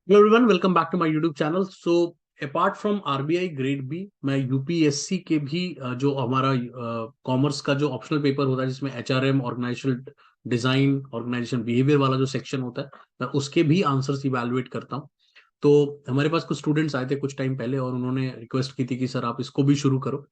Hello everyone, welcome back to my YouTube channel. So apart from RBI grade B, मैं UPSC के भी जो हमारा कॉमर्स का जो ऑप्शनल पेपर होता है जिसमें HRM, organisational design, organisation behaviour वाला जो सेक्शन होता है, मैं उसके भी आंसर्स इवैल्यूएट करता हूँ। तो हमारे पास कुछ स्टूडेंट्स आए थे कुछ टाइम पहले और उन्होंने रिक्वेस्ट की थी कि सर आप इसको भी शुरू करो।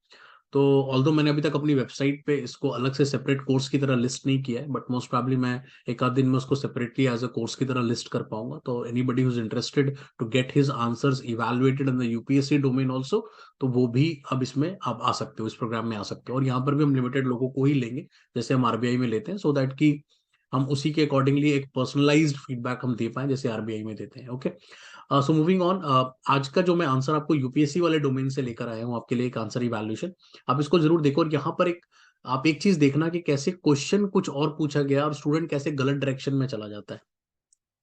तो ऑल्दो मैंने अभी तक अपनी वेबसाइट पे इसको अलग से सेपरेट कोर्स की तरह लिस्ट नहीं किया है, बट मोस्ट प्रॉब्ली मैं एक आध दिन में उसको सेपरेटली एज अ कोर्स की तरह लिस्ट कर पाऊंगा। तो anybody who is interested to get his answers evaluated in the UPSC domain also, तो वो भी अब इसमें आप आ सकते हो, इस प्रोग्राम में आ सकते हो। और यहाँ पर भी हम लिमिटेड लोगों को ही लेंगे जैसे हम आरबीआई में लेते हैं, सो दैट कि हम उसी के अकॉर्डिंगली एक पर्सनलाइज्ड फीडबैक हम दे पाए जैसे आरबीआई में देते हैं। Okay, so moving on. आज का जो मैं आंसर आपको यूपीएससी वाले डोमेन से लेकर आया हूँ आपके लिए एक आंसर इवैल्यूएशन। आप इसको जरूर देखो और यहाँ पर आप एक चीज देखना कि कैसे क्वेश्चन कुछ और पूछा गया और स्टूडेंट कैसे गलत डायरेक्शन में चला जाता है।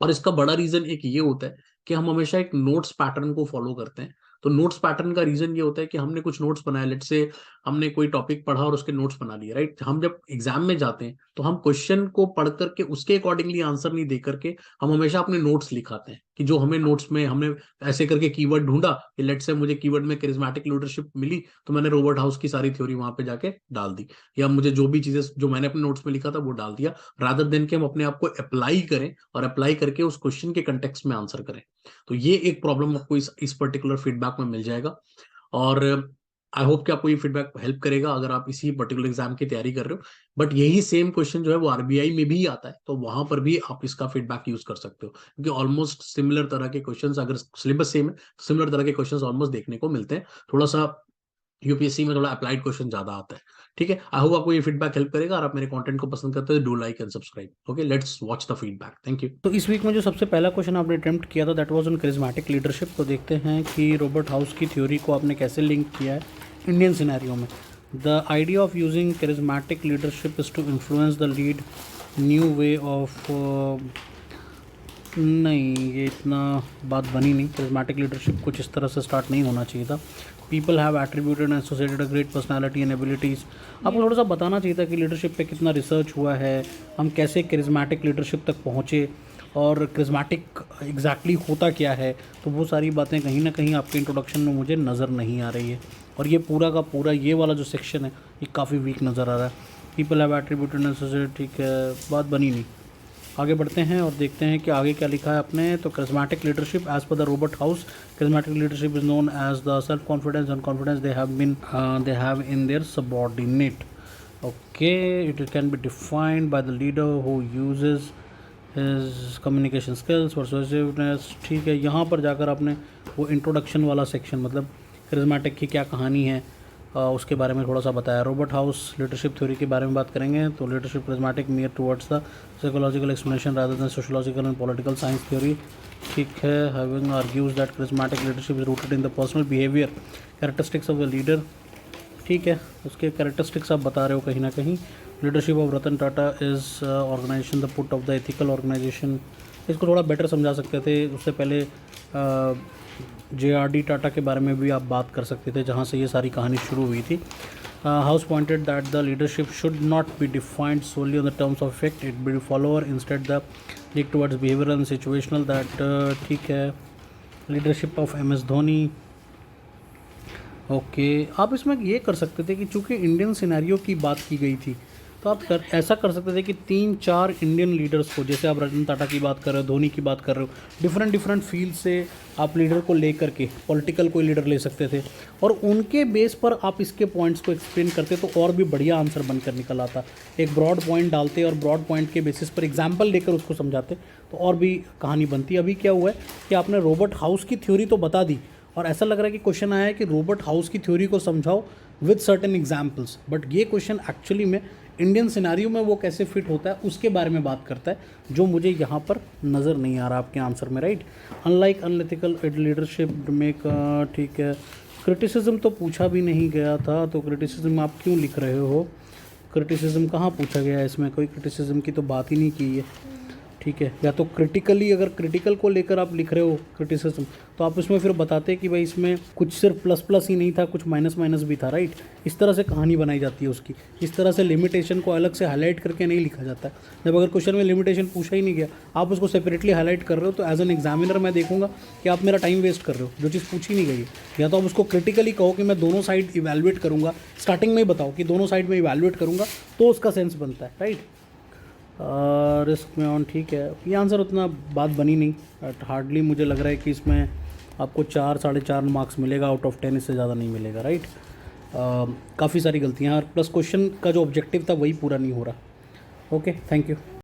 और इसका बड़ा रीजन एक ये होता है कि हम हमेशा एक नोट्स पैटर्न को फॉलो करते हैं। तो नोट्स पैटर्न का रीजन ये होता है कि हमने कुछ नोट्स बनाए, लेट से हमने कोई टॉपिक पढ़ा और उसके नोट्स बना लिए, राइट। हम जब एग्जाम में जाते हैं तो हम क्वेश्चन को पढ़ करके उसके अकॉर्डिंगली आंसर नहीं दे करके हम हमेशा अपने नोट्स लिखाते हैं कि जो हमें नोट्स में हमने ऐसे करके कीवर्ड ढूंढा कि लेट से मुझे कीवर्ड में करिज्मेटिक लीडरशिप मिली, तो मैंने रॉबर्ट हाउस की सारी थ्योरी वहां पे जाके डाल दी, या मुझे जो भी चीजें जो मैंने अपने नोट्स में लिखा था वो डाल दिया, रादर देन कि हम अपने आप को अप्लाई करें और अप्लाई करके उस क्वेश्चन के कंटेक्स्ट में आंसर करें। तो ये एक प्रॉब्लम आपको इस पर्टिकुलर फीडबैक में मिल जाएगा। और आई होप कि आपको ये फीडबैक हेल्प करेगा अगर आप इसी पर्टिकुलर एग्जाम की तैयारी कर रहे हो। बट यही सेम क्वेश्चन जो है वो आरबीआई में भी आता है, तो वहां पर भी आप इसका फीडबैक यूज कर सकते हो, क्योंकि ऑलमोस्ट सिमिलर तरह के क्वेश्चंस, अगर सिलेबस सेम है, सिमिलर तरह के क्वेश्चंस ऑलमोस्ट देखने को मिलते हैं। थोड़ा सा यूपीएससी में थोड़ा अप्लाइड क्वेश्चन ज्यादा आता है। ठीक है, आई होप आपको ये फीडबैक हेल्प करेगा। और आप मेरे कंटेंट को पसंद करते हो do like and subscribe. Okay, let's watch the feedback. Thank you. तो इस वीक में जो सबसे पहला क्वेश्चन आपने अटेम्प्ट किया था that was on charismatic leadership. तो देखते हैं कि रॉबर्ट हाउस की थ्योरी को आपने कैसे लिंक किया है इंडियन सिनेरियो में। The idea of using charismatic leadership is to influence the lead new way of नहीं, ये इतना बात बनी नहीं। करिज्मेटिक लीडरशिप कुछ इस तरह से स्टार्ट नहीं होना चाहिए था। People have attributed and associated a great personality and abilities. आपको थोड़ा सा बताना चाहिए था कि लीडरशिप पे कितना रिसर्च हुआ है, हम कैसे करिज्मेटिक लीडरशिप तक पहुँचे और करिज्मेटिक एग्जैक्टली होता क्या है। तो वो सारी बातें कहीं ना कहीं आपके इंट्रोडक्शन में मुझे नज़र नहीं आ रही है। और ये पूरा का पूरा ये वाला जो सेक्शन है ये काफ़ी वीक नज़र आ रहा है। People have attributed and associated, ठीक है, बात बनी नहीं। आगे बढ़ते हैं और देखते हैं कि आगे क्या लिखा है आपने। तो charismatic leadership as per the Robert House, charismatic leadership is known as the self confidence and confidence they have in their subordinate. Okay, it can be defined by the leader who uses his communication skills persuasiveness. ठीक है, यहाँ पर जाकर आपने वो introduction वाला section, मतलब charismatic की क्या कहानी है उसके बारे में थोड़ा सा बताया। रॉबर्ट हाउस लीडरशिप थ्योरी के बारे में बात करेंगे। तो leadership charismatic मियर towards the psychological explanation rather than sociological and political science theory. ठीक है, having argues that charismatic leadership is rooted in the personal behaviour characteristics of the leader. ठीक है, उसके कैरेक्टरिस्टिक्स आप बता रहे हो कहीं ना कहीं। Leadership of Ratan Tata is organisation the put of the ethical organisation. इसको थोड़ा बेटर समझा सकते थे। उससे पहले JRD टाटा के बारे में भी आप बात कर सकते थे, जहाँ से ये सारी कहानी शुरू हुई थी। House pointed that the leadership should not be defined solely on the terms of effect, it be follower instead the leak towards behavioural and situational that. ठीक है, leadership of MS Dhoni. Okay, आप इसमें ये कर सकते थे कि चूँकि इंडियन सिनेरियो की बात की गई थी, तो आप ऐसा कर सकते थे कि 3-4 इंडियन लीडर्स को, जैसे आप रतन टाटा की बात कर रहे हो, धोनी की बात कर रहे हो, डिफरेंट डिफरेंट फील्ड से आप लीडर को ले करके पॉलिटिकल कोई लीडर ले सकते थे और उनके बेस पर आप इसके पॉइंट्स को एक्सप्लेन करते तो और भी बढ़िया आंसर बनकर निकल आता। एक ब्रॉड पॉइंट डालते और ब्रॉड पॉइंट के बेसिस पर एग्जाम्पल लेकर उसको समझाते तो और भी कहानी बनती। अभी क्या हुआ है कि आपने रॉबर्ट हाउस की थ्योरी तो बता दी और ऐसा लग रहा है कि क्वेश्चन आया है कि रॉबर्ट हाउस की थ्योरी को समझाओ विद सर्टेन एग्जाम्पल्स, बट ये क्वेश्चन एक्चुअली में इंडियन सिनेरियो में वो कैसे फिट होता है उसके बारे में बात करता है, जो मुझे यहाँ पर नज़र नहीं आ रहा आपके आंसर में, right. Unlike unethical leadership make, ठीक है, क्रिटिसिज्म तो पूछा भी नहीं गया था, तो क्रिटिसिज्म आप क्यों लिख रहे हो? क्रिटिसिज्म कहाँ पूछा गया है? इसमें कोई क्रिटिसिज्म की तो बात ही नहीं की है। ठीक है, या तो क्रिटिकली, अगर क्रिटिकल को लेकर आप लिख रहे हो क्रिटिसिज्म, तो आप इसमें फिर बताते कि भाई इसमें कुछ सिर्फ प्लस प्लस ही नहीं था, कुछ माइनस माइनस भी था, राइट। इस तरह से कहानी बनाई जाती है उसकी, इस तरह से लिमिटेशन को अलग से हाईलाइट करके नहीं लिखा जाता है। जब अगर क्वेश्चन में लिमिटेशन पूछा ही नहीं गया, आप उसको सेपरेटली हाईलाइट कर रहे हो, तो एज एन एग्जामिनर मैं देखूंगा कि आप मेरा टाइम वेस्ट कर रहे हो, जो चीज़ पूछी नहीं गई है। या तो आप उसको क्रिटिकली कहो कि मैं दोनों साइड इवैल्यूएट करूँगा, स्टार्टिंग में ही बताओ कि दोनों साइड में इवैल्यूएट करूँगा, तो उसका सेंस बनता है, राइट। रिस्क में ऑन, ठीक है, ये आंसर उतना बात बनी नहीं, बट हार्डली मुझे लग रहा है कि इसमें आपको 4 साढ़े 4 मार्क्स मिलेगा आउट ऑफ 10, इससे ज़्यादा नहीं मिलेगा, राइट। काफ़ी सारी गलतियाँ, और प्लस क्वेश्चन का जो ऑब्जेक्टिव था वही पूरा नहीं हो रहा। Okay, thank you.